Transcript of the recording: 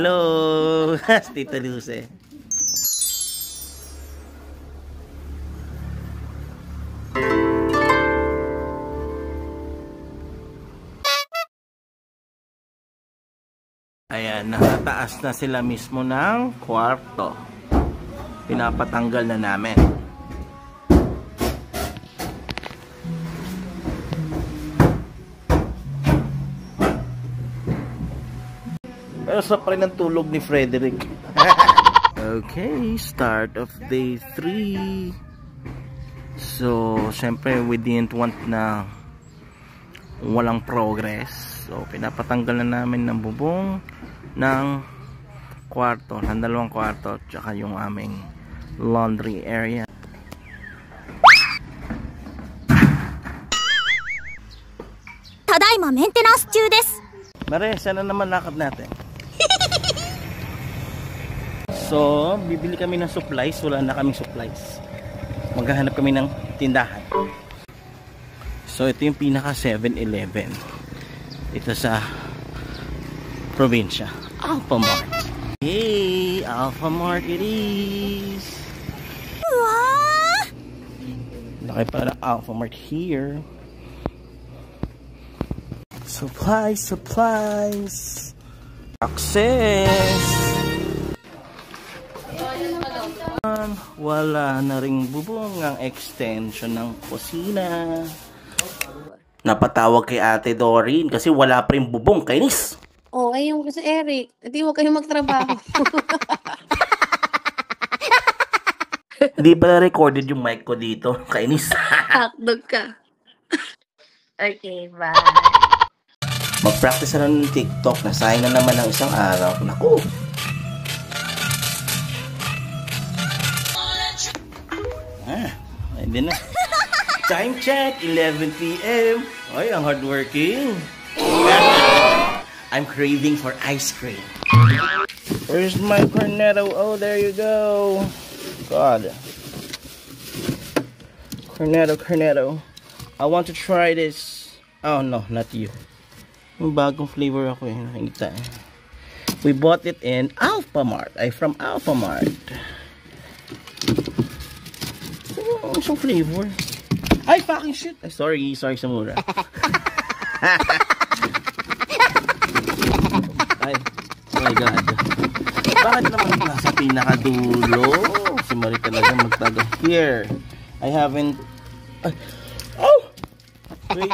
Hello, Tita Luce. Ayan, nakataas na sila mismo ng kwarto. Pinapatanggal na namin. Pero sa pa rin ang tulog ni Frederick. Okay, start of day 3. So, syempre we didn't want na walang progress. So, pinapatanggal na namin ng bubong ng kwarto, ng dalawang kwarto, tsaka yung aming laundry area. Tadaima maintenance 中です。 Mare, sana naman lakad natin. So, bibili kami ng supplies. Wala na kaming supplies. Maghahanap kami ng tindahan. So, ito yung pinaka 7-Eleven. Ito sa probinsya. Alphamart. Hey, Alphamart it is. Wow! Laki pala ng Alphamart here. Supplies. Access. Wala na ring bubong ang extension ng kusina. Napatawag kay Ate Doreen kasi wala pa rin bubong. Kainis. Oh, ayun kasi Eric. Hindi huwag kayong magtrabaho. Hindi pala recorded yung mic ko dito. Kainis. Hotdog ka. Okay, bye. Mag-practice na ng TikTok. Nasayang na naman ng isang araw. Naku. Hindi na. Time check, 11 p.m. Ay, ang hardworking. I'm craving for ice cream. Where's my cornetto? Oh, there you go. God. Cornetto. I want to try this. Oh, no, not you. Yung bagong flavor ako eh. Nakikita eh. We bought it in Alphamart. From Alphamart. Yung flavor. Ay, fucking shit. Ay, sorry sa mura. Ay, oh my God. Bakit naman nasa pinakadulo? Si Marie talaga magtago. Here, I haven't... Oh! Wait.